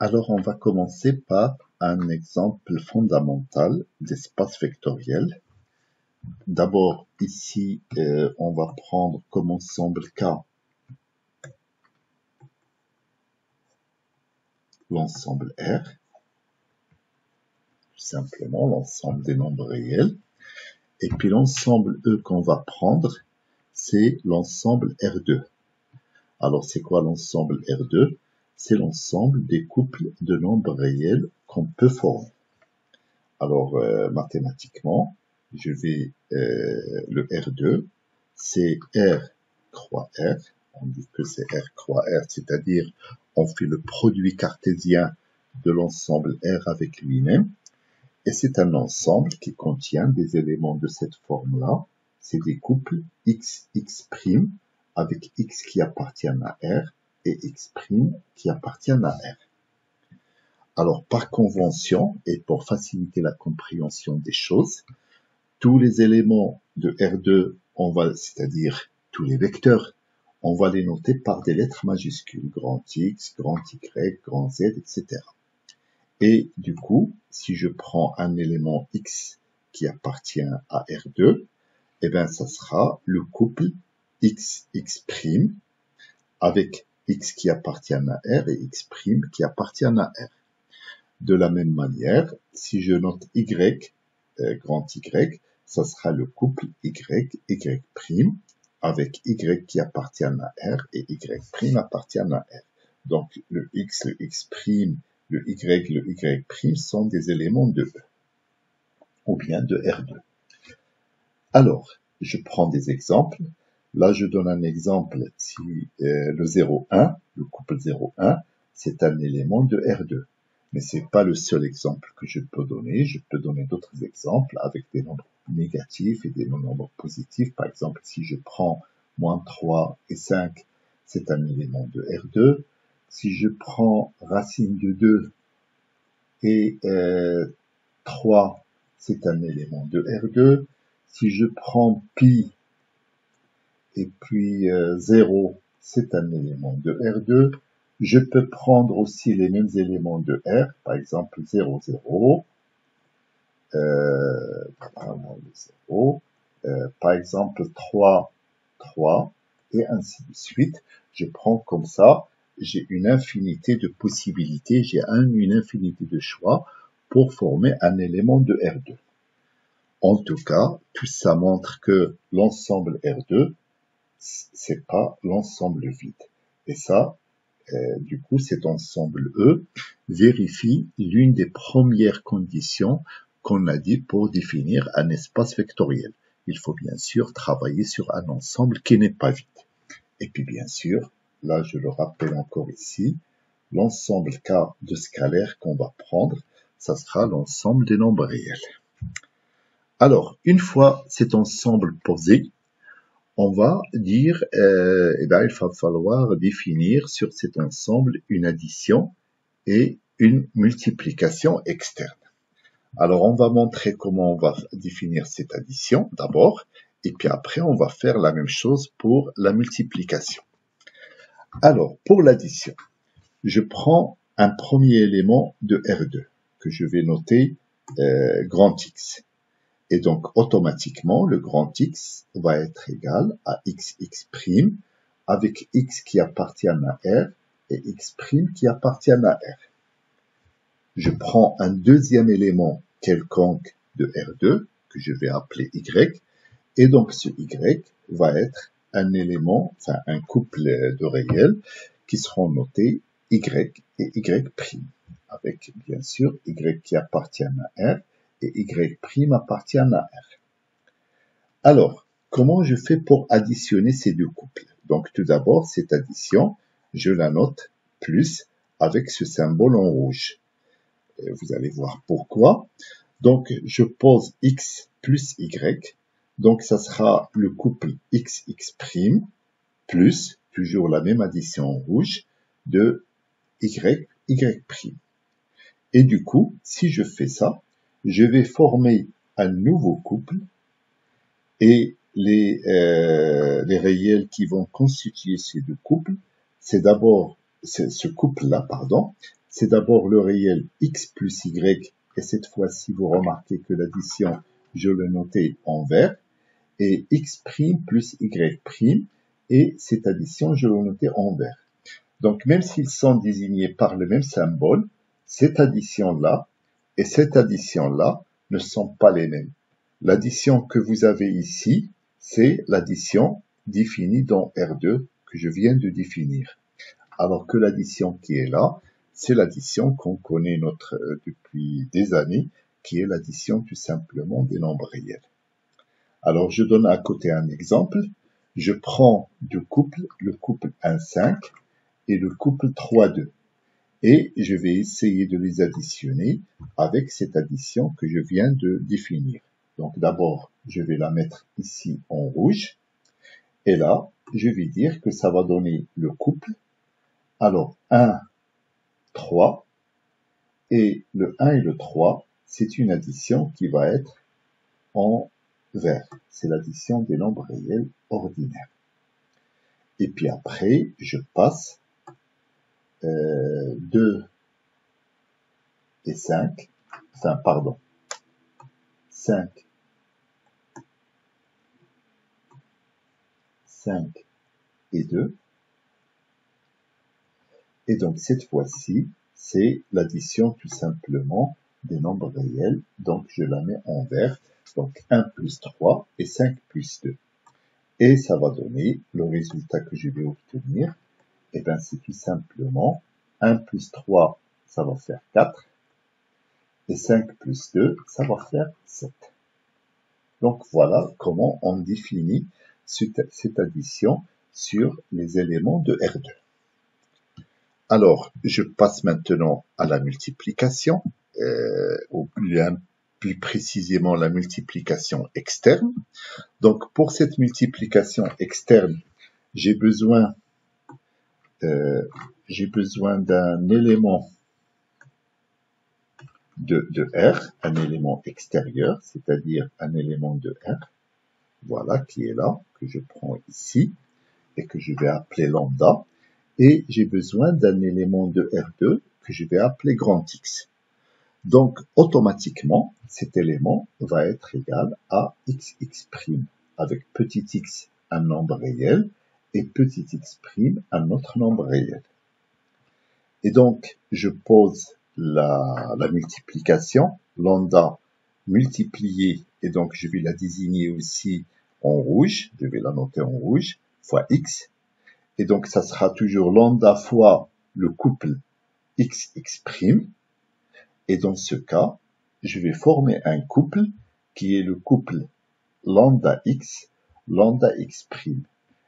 Alors, on va commencer par un exemple fondamental d'espace vectoriel. D'abord, ici, on va prendre comme ensemble K l'ensemble R, tout simplement l'ensemble des nombres réels. Et puis l'ensemble E qu'on va prendre, c'est l'ensemble R2. Alors, c'est quoi l'ensemble R2? C'est l'ensemble des couples de nombres réels qu'on peut former. Alors, mathématiquement, je vais, le R2, c'est R croix R. On dit que c'est R croix R, c'est-à-dire on fait le produit cartésien de l'ensemble R avec lui-même. Et c'est un ensemble qui contient des éléments de cette forme-là. C'est des couples X, X' avec X qui appartiennent à R et X' qui appartiennent à R. Alors, par convention, et pour faciliter la compréhension des choses, tous les éléments de R2, c'est-à-dire tous les vecteurs, on va les noter par des lettres majuscules, grand X, grand Y, grand Z, etc. Et du coup, si je prends un élément X qui appartient à R2, eh bien, ça sera le couple X, X' avec X qui appartient à R et X' qui appartient à R. De la même manière, si je note Y, grand Y, ça sera le couple Y, Y' avec Y qui appartient à R et Y' appartient à R. Donc, le X, le X', le Y' sont des éléments de E, ou bien de R2. Alors, je prends des exemples. Là, je donne un exemple. Si le 0,1, le couple 0,1, c'est un élément de R2. Mais c'est pas le seul exemple que je peux donner. Je peux donner d'autres exemples avec des nombres négatifs et des nombres positifs. Par exemple, si je prends moins 3 et 5, c'est un élément de R2. Si je prends racine de 2 et 3, c'est un élément de R2. Si je prends pi et puis 0, c'est un élément de R2. Je peux prendre aussi les mêmes éléments de R, par exemple 0, 0, 0, par exemple 3, 3, et ainsi de suite. Je prends comme ça, j'ai une infinité de possibilités, j'ai une infinité de choix pour former un élément de R2. En tout cas, tout ça montre que l'ensemble R2, c'est pas l'ensemble vide. Et ça, du coup, cet ensemble E vérifie l'une des premières conditions qu'on a dit pour définir un espace vectoriel. Il faut bien sûr travailler sur un ensemble qui n'est pas vide. Et puis bien sûr, là je le rappelle encore ici, l'ensemble K de scalaire qu'on va prendre, ça sera l'ensemble des nombres réels. Alors, une fois cet ensemble posé, on va dire, il va falloir définir sur cet ensemble une addition et une multiplication externe. Alors, on va montrer comment on va définir cette addition d'abord, et puis après, on va faire la même chose pour la multiplication. Alors, pour l'addition, je prends un premier élément de R2 que je vais noter grand X. Et donc, automatiquement, le grand X va être égal à XX' avec X qui appartient à R et X' qui appartient à R. Je prends un deuxième élément quelconque de R2 que je vais appeler Y. Et donc, ce Y va être un élément, enfin un couple de réels qui seront notés Y et Y', avec bien sûr Y qui appartient à R et Y' appartient à R. Alors, comment je fais pour additionner ces deux couples? Donc, tout d'abord, cette addition, je la note plus avec ce symbole en rouge. Vous allez voir pourquoi. Donc, je pose X plus Y. Donc, ça sera le couple XX' plus, toujours la même addition en rouge, de Y, Y'. Et du coup, si je fais ça, je vais former un nouveau couple et les réels qui vont constituer ces deux couples, c'est d'abord ce couple-là, c'est d'abord le réel x plus y, et cette fois-ci, vous remarquez que l'addition, je l'ai noté en vert, et x' plus y', et cette addition, je l'ai noté en vert. Donc, même s'ils sont désignés par le même symbole, cette addition-là et cette addition-là ne sont pas les mêmes. L'addition que vous avez ici, c'est l'addition définie dans R2 que je viens de définir. Alors que l'addition qui est là, c'est l'addition qu'on connaît depuis des années, qui est l'addition tout simplement des nombres réels. Alors, je donne à côté un exemple. Je prends deux couples, le couple 1,5 et le couple 3,2. Et je vais essayer de les additionner avec cette addition que je viens de définir. Donc d'abord, je vais la mettre ici en rouge. Et là, je vais dire que ça va donner le couple. Alors, 1, 3. Et le 1 et le 3, c'est une addition qui va être en vert. C'est l'addition des nombres réels ordinaires. Et puis après, je passe 2 et 5. Enfin, pardon. 5 et 2. Et donc, cette fois-ci, c'est l'addition tout simplement des nombres réels. Donc, je la mets en vert. Donc, 1 plus 3 et 5 plus 2. Et ça va donner le résultat que je vais obtenir. Et bien, c'est tout simplement 1 plus 3, ça va faire 4. Et 5 plus 2, ça va faire 7. Donc, voilà comment on définit cette addition sur les éléments de R2. Alors, je passe maintenant à la multiplication, ou plus précisément la multiplication externe. Donc, pour cette multiplication externe, j'ai besoin d'un élément de R, un élément extérieur, c'est-à-dire un élément de R, voilà, qui est là, que je prends ici, et que je vais appeler lambda, et j'ai besoin d'un élément de R2 que je vais appeler grand X. Donc, automatiquement, cet élément va être égal à xx', avec petit x un nombre réel, et petit x' un autre nombre réel. Et donc, je pose la multiplication, lambda multiplié, et donc je vais la désigner aussi en rouge, je vais la noter en rouge, fois x, et donc ça sera toujours lambda fois le couple xx', et dans ce cas, je vais former un couple qui est le couple lambda x x'.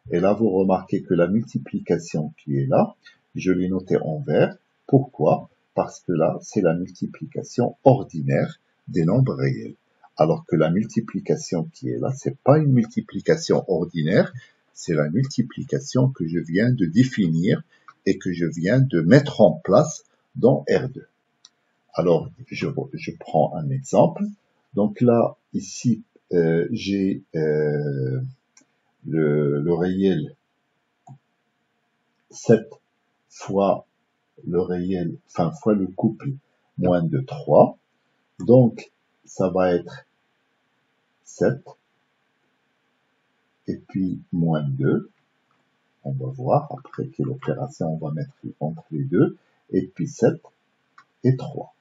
Et là, vous remarquez que la multiplication qui est là, je l'ai notée en vert. Pourquoi? Parce que là, c'est la multiplication ordinaire des nombres réels. Alors que la multiplication qui est là, c'est pas une multiplication ordinaire, c'est la multiplication que je viens de définir et que je viens de mettre en place dans R2. Alors, je prends un exemple. Donc là, ici, j'ai le réel 7 fois le réel, enfin fois le couple moins de 3. Donc, ça va être 7 et puis moins 2. On va voir après quelle opération on va mettre entre les deux. Et puis 7 et 3.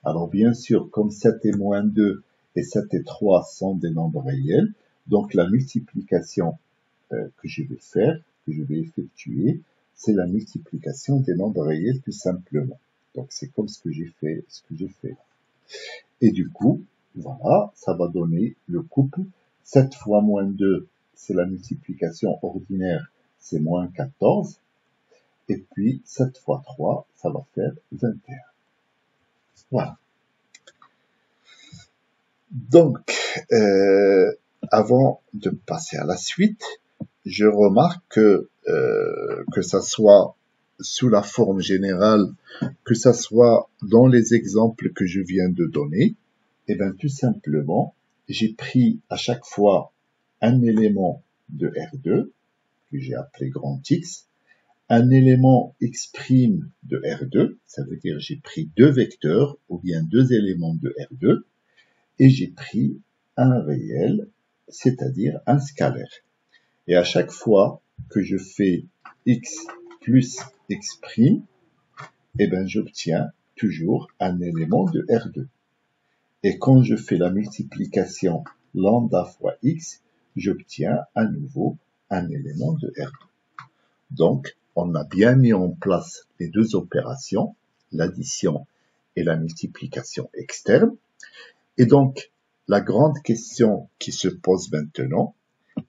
Alors bien sûr, comme 7 et moins 2 et 7 et 3 sont des nombres réels, donc la multiplication que je vais faire, que je vais effectuer, c'est la multiplication des nombres réels tout simplement. Donc c'est comme ce que j'ai fait, Et du coup, voilà, ça va donner le couple 7 fois moins 2, c'est la multiplication ordinaire, c'est moins 14. Et puis 7 fois 3, ça va faire 21. Voilà. Donc, avant de passer à la suite, je remarque que ça soit sous la forme générale, que ça soit dans les exemples que je viens de donner, et bien tout simplement, j'ai pris à chaque fois un élément de R2, que j'ai appelé grand X, un élément x' de R2, ça veut dire j'ai pris deux vecteurs ou bien deux éléments de R2 et j'ai pris un réel, c'est-à-dire un scalaire. Et à chaque fois que je fais x plus x', eh ben j'obtiens toujours un élément de R2. Et quand je fais la multiplication lambda fois x, j'obtiens à nouveau un élément de R2. Donc, on a bien mis en place les deux opérations, l'addition et la multiplication externe. Et donc, la grande question qui se pose maintenant,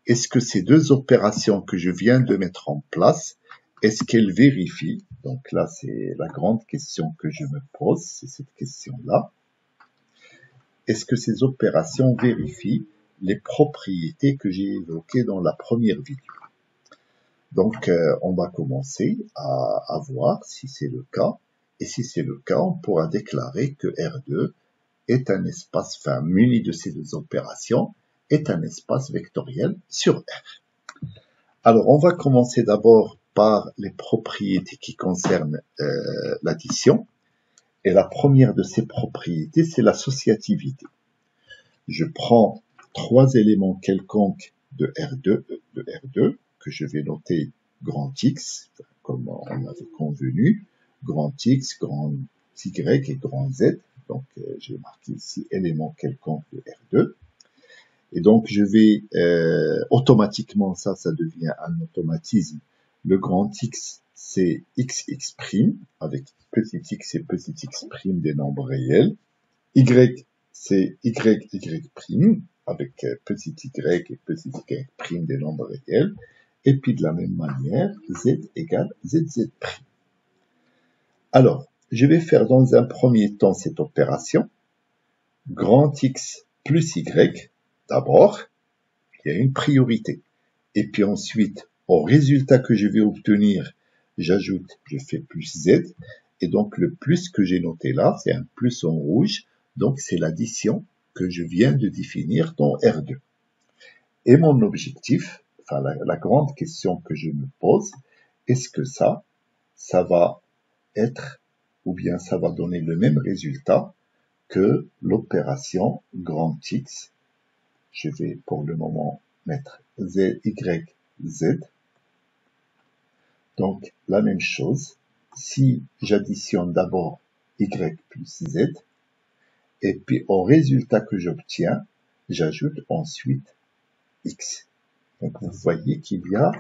est-ce que ces deux opérations que je viens de mettre en place, est-ce qu'elles vérifient? Donc là, c'est la grande question que je me pose, c'est cette question-là. Est-ce que ces opérations vérifient les propriétés que j'ai évoquées dans la première vidéo? Donc, on va commencer à voir si c'est le cas. Et si c'est le cas, on pourra déclarer que R2 est un espace, enfin, muni de ces deux opérations, est un espace vectoriel sur R. Alors, on va commencer d'abord par les propriétés qui concernent l'addition. Et la première de ces propriétés, c'est l'associativité. Je prends trois éléments quelconques de R2 que je vais noter grand X, comme on avait convenu, grand X, grand Y et grand Z. Donc, j'ai marqué ici élément quelconque de R2. Et donc, je vais automatiquement, ça devient un automatisme. Le grand X, c'est XX', avec petit x et petit x' des nombres réels. Y, c'est YY', avec petit y et petit y' des nombres réels. Et puis, de la même manière, Z égale ZZ'. Alors, je vais faire dans un premier temps cette opération. Grand X plus Y, d'abord, il y a une priorité. Et puis ensuite, au résultat que je vais obtenir, j'ajoute, je fais plus Z. Et donc, le plus que j'ai noté là, c'est un plus en rouge. Donc, c'est l'addition que je viens de définir dans R2. Et mon objectif, enfin, la grande question que je me pose, est-ce que ça va être, ou bien ça va donner le même résultat que l'opération grand X. Je vais pour le moment mettre Z, Y, Z. Donc, la même chose. Si j'additionne d'abord Y plus Z, et puis au résultat que j'obtiens, j'ajoute ensuite X. Donc, vous voyez qu'il y a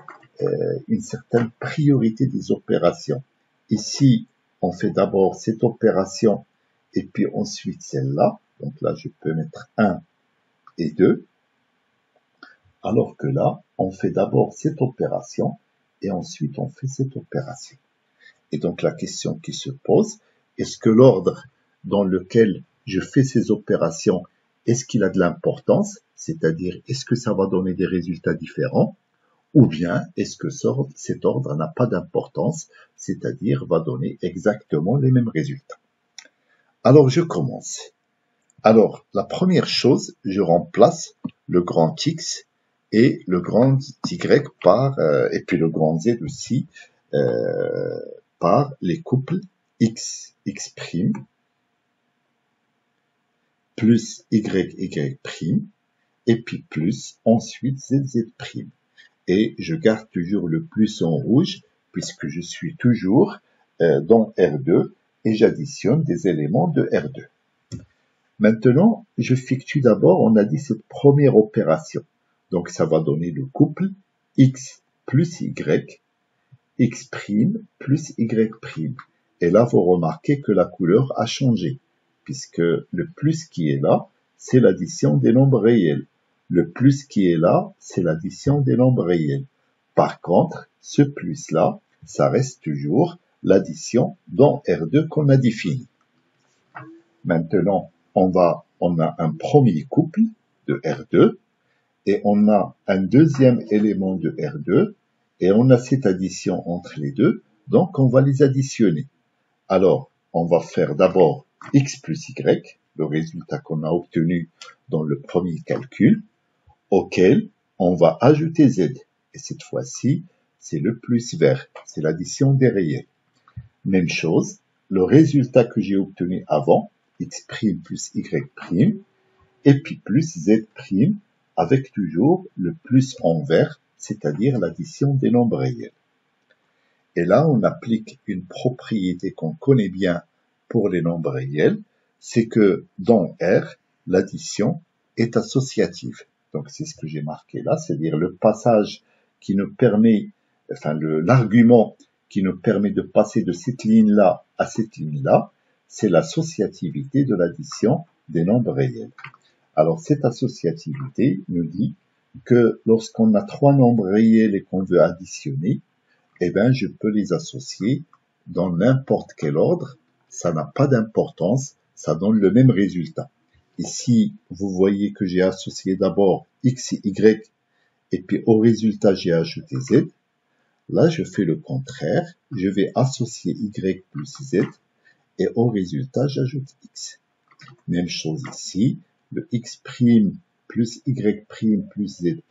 une certaine priorité des opérations. Ici, on fait d'abord cette opération et puis ensuite celle-là. Donc là, je peux mettre 1 et 2. Alors que là, on fait d'abord cette opération et ensuite on fait cette opération. Et donc la question qui se pose, est-ce que l'ordre dans lequel je fais ces opérations, est-ce qu'il a de l'importance? C'est-à-dire, est-ce que ça va donner des résultats différents? Ou bien, est-ce que cet ordre n'a pas d'importance, c'est-à-dire va donner exactement les mêmes résultats? Alors, je commence. Alors, la première chose, je remplace le grand X et le grand Y et puis le grand Z aussi, par les couples X', plus YY', et puis plus, ensuite ZZ'. Et je garde toujours le plus en rouge, puisque je suis toujours dans R2, et j'additionne des éléments de R2. Maintenant, j'effectue d'abord, on a dit, cette première opération. Donc, ça va donner le couple X plus Y, X' plus Y'. Et là, vous remarquez que la couleur a changé, puisque le plus qui est là, c'est l'addition des nombres réels. Le plus qui est là, c'est l'addition des nombres réels. Par contre, ce plus-là, ça reste toujours l'addition dans R2 qu'on a défini. Maintenant, on a un premier couple de R2 et on a un deuxième élément de R2 et on a cette addition entre les deux, donc on va les additionner. Alors, on va faire d'abord X plus Y, le résultat qu'on a obtenu dans le premier calcul, auquel on va ajouter Z. Et cette fois-ci, c'est le plus vert, c'est l'addition des réels. Même chose, le résultat que j'ai obtenu avant, x' plus y', et puis plus z' avec toujours le plus en vert, c'est-à-dire l'addition des nombres réels. Et là, on applique une propriété qu'on connaît bien pour les nombres réels, c'est que dans R, l'addition est associative. Donc c'est ce que j'ai marqué là, c'est-à-dire le passage qui nous permet, enfin l'argument qui nous permet de passer de cette ligne-là à cette ligne-là, c'est l'associativité de l'addition des nombres réels. Alors cette associativité nous dit que lorsqu'on a trois nombres réels et qu'on veut additionner, eh ben je peux les associer dans n'importe quel ordre, ça n'a pas d'importance, ça donne le même résultat. Ici, vous voyez que j'ai associé d'abord x et y, et puis au résultat j'ai ajouté z. Là, je fais le contraire, je vais associer y plus z, et au résultat j'ajoute x. Même chose ici, le x' plus y' plus z',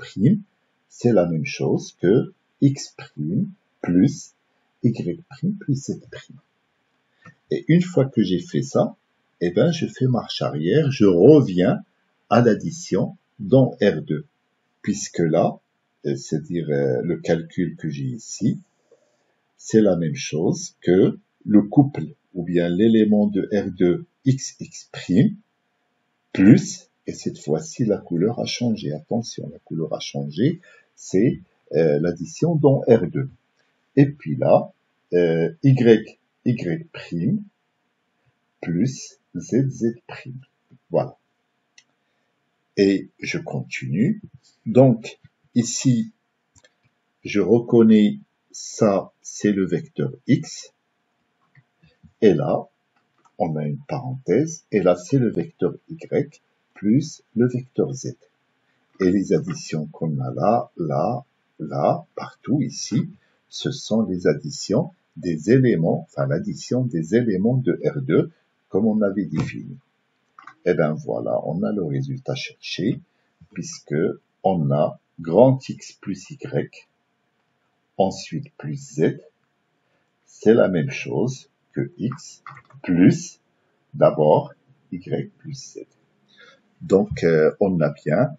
c'est la même chose que x' plus y' plus z'. Et une fois que j'ai fait ça, eh ben, je fais marche arrière, je reviens à l'addition dans R2, puisque là, c'est-à-dire le calcul que j'ai ici, c'est la même chose que le couple, ou bien l'élément de R2 xx', plus, et cette fois-ci, la couleur a changé. Attention, la couleur a changé, c'est l'addition dans R2. Et puis là, y' plus zz'. Voilà. Et je continue. Donc, ici, je reconnais ça, c'est le vecteur x. Et là, on a une parenthèse. Et là, c'est le vecteur y plus le vecteur z. Et les additions qu'on a là, là, là, partout ici, ce sont les additions des éléments, enfin l'addition des éléments de R2, comme on avait défini. Et bien voilà, on a le résultat cherché, puisque on a grand X plus Y, ensuite plus Z, c'est la même chose que X plus, d'abord, Y plus Z. Donc, on a bien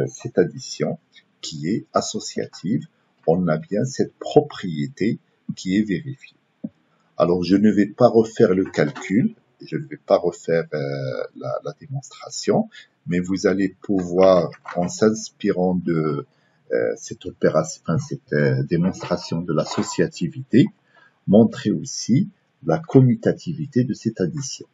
cette addition qui est associative, on a bien cette propriété qui est vérifiée. Alors, je ne vais pas refaire le calcul, je ne vais pas refaire la démonstration, mais vous allez pouvoir, en s'inspirant de cette opération, cette démonstration de l'associativité, montrer aussi la commutativité de cette addition.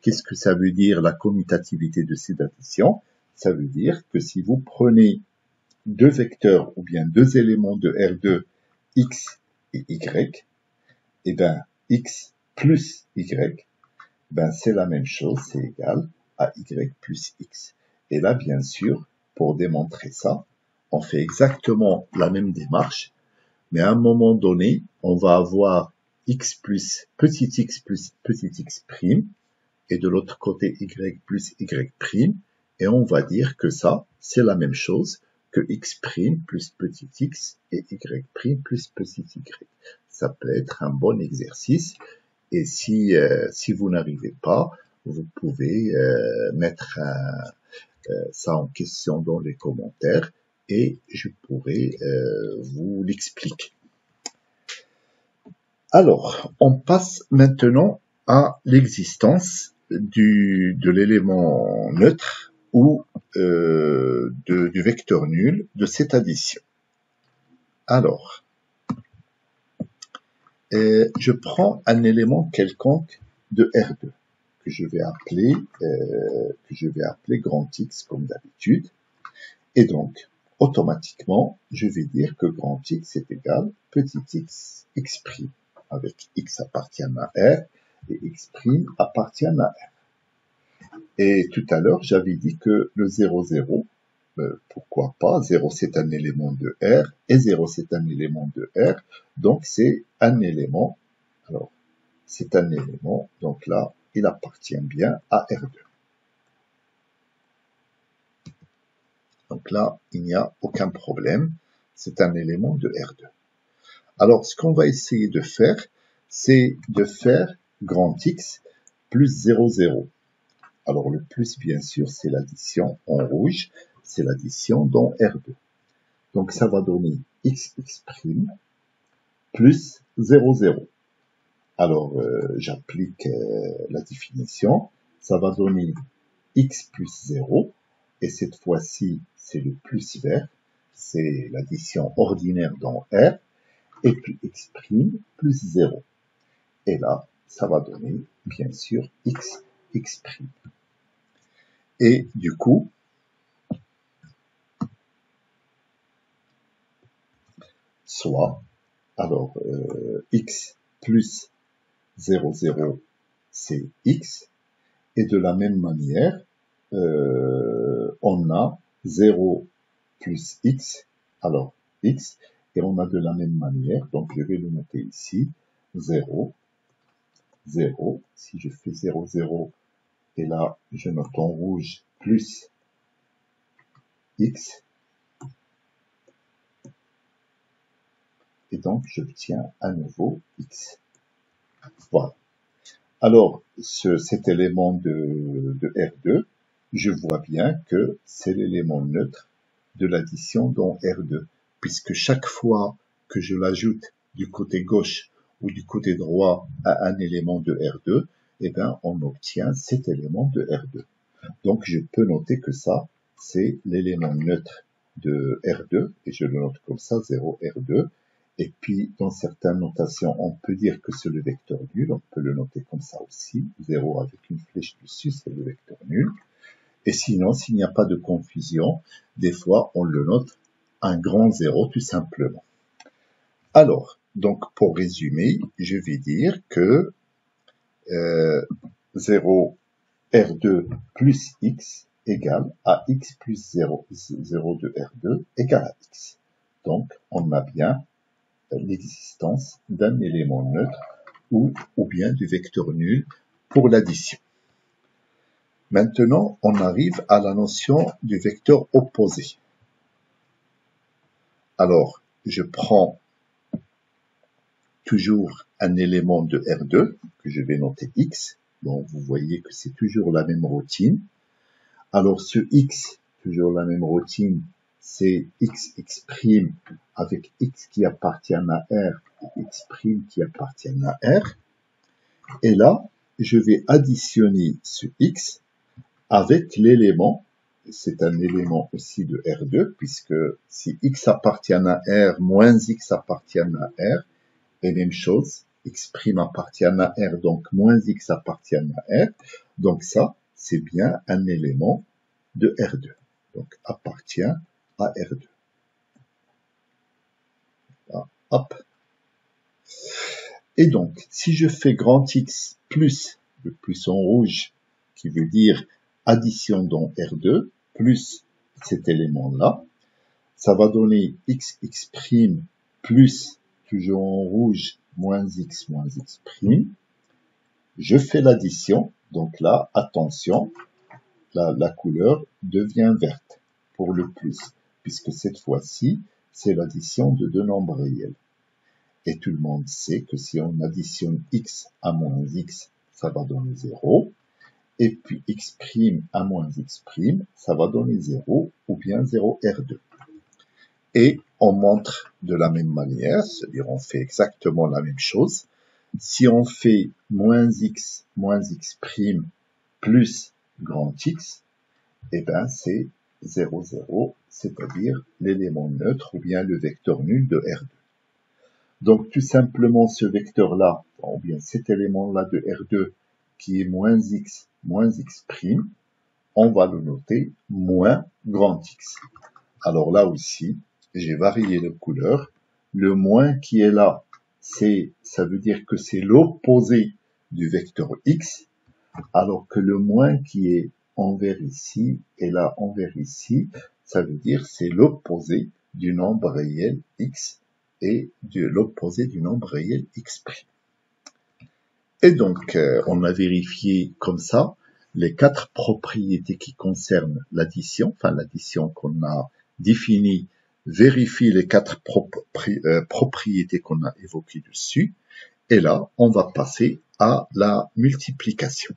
Qu'est-ce que ça veut dire, la commutativité de cette addition? Ça veut dire que si vous prenez deux vecteurs ou bien deux éléments de R2, x et y, et ben x plus y, ben c'est la même chose, c'est égal à y plus x. Et là, bien sûr, pour démontrer ça, on fait exactement la même démarche, mais à un moment donné, on va avoir x plus petit x prime, et de l'autre côté y plus y prime, et on va dire que ça, c'est la même chose que x prime plus petit x et y prime plus petit y. Ça peut être un bon exercice, et si vous n'arrivez pas, vous pouvez mettre ça en question dans les commentaires, et je pourrai vous l'expliquer. Alors, on passe maintenant à l'existence de l'élément neutre ou du vecteur nul de cette addition. Alors, je prends un élément quelconque de R2 que je vais appeler grand X comme d'habitude, et donc automatiquement je vais dire que grand X est égal petit x x', avec x appartient à R et x' appartient à R. Et tout à l'heure, j'avais dit que le 0, 0, pourquoi pas, 0 c'est un élément de R, et 0 c'est un élément de R, donc c'est un élément, alors, c'est un élément, donc là, il appartient bien à R2. Donc là, il n'y a aucun problème, c'est un élément de R2. Alors, ce qu'on va essayer de faire, c'est de faire grand X plus 0, 0. Alors, le plus, bien sûr, c'est l'addition en rouge, c'est l'addition dans R2. Donc, ça va donner x plus 0, 0. Alors, j'applique la définition. Ça va donner x plus 0. Et cette fois-ci, c'est le plus vert. C'est l'addition ordinaire dans R. Et puis x' plus 0. Et là, ça va donner, bien sûr, x'. Et du coup, soit, alors, x plus 0, 0, c'est x. Et de la même manière, on a 0 plus x, alors x, et on a de la même manière, donc je vais le noter ici, 0, 0, si je fais 0, 0, et là je note en rouge plus x, et donc j'obtiens à nouveau x. Voilà. Alors, cet élément de R2, je vois bien que c'est l'élément neutre de l'addition dans R2, puisque chaque fois que je l'ajoute du côté gauche ou du côté droit à un élément de R2, eh bien, on obtient cet élément de R2. Donc, je peux noter que ça, c'est l'élément neutre de R2, et je le note comme ça, 0, R2. Et puis, dans certaines notations, on peut dire que c'est le vecteur nul, on peut le noter comme ça aussi, 0 avec une flèche dessus, c'est le vecteur nul. Et sinon, s'il n'y a pas de confusion, des fois, on le note un grand 0, tout simplement. Alors, donc, pour résumer, je vais dire que 0 R2 plus x égale à x plus 0, 0 de R2 égale à x. Donc, on a bien l'existence d'un élément neutre ou bien du vecteur nul pour l'addition. Maintenant, on arrive à la notion du vecteur opposé. Alors, je prends toujours un élément de R2, que je vais noter x. Donc, vous voyez que c'est toujours la même routine. Alors, ce x, toujours la même routine, c'est x' avec x qui appartient à R et x' qui appartient à R. Et là, je vais additionner ce x avec l'élément, c'est un élément aussi de R2, puisque si x appartient à R, moins x appartient à R, et même chose, x' appartient à R, donc moins x appartient à R, donc ça, c'est bien un élément de R2, donc appartient à R2. Là, hop. Et donc, si je fais grand X plus, le plus en rouge, qui veut dire addition dans R2, plus cet élément-là, ça va donner x' plus, toujours en rouge, moins x' Je fais l'addition, donc là, attention, la couleur devient verte pour le plus, puisque cette fois-ci, c'est l'addition de deux nombres réels. Et tout le monde sait que si on additionne x à moins x, ça va donner 0. Et puis x' à moins x', ça va donner 0 ou bien 0 R2. Et on montre de la même manière, c'est-à-dire on fait exactement la même chose. Si on fait moins x' plus grand X, eh ben c'est 0, 0, c'est-à-dire l'élément neutre ou bien le vecteur nul de R2. Donc, tout simplement, ce vecteur-là, ou bien cet élément-là de R2, qui est moins x', on va le noter moins grand X. Alors là aussi, j'ai varié de couleur. Le moins qui est là, ça veut dire que c'est l'opposé du vecteur X, alors que le moins qui est envers ici et là envers ici, ça veut dire c'est l'opposé du nombre réel X et de l'opposé du nombre réel x'. Et donc, on a vérifié comme ça les 4 propriétés qui concernent l'addition, enfin l'addition qu'on a définie vérifie les 4 propriétés qu'on a évoquées dessus, et là, on va passer à la multiplication.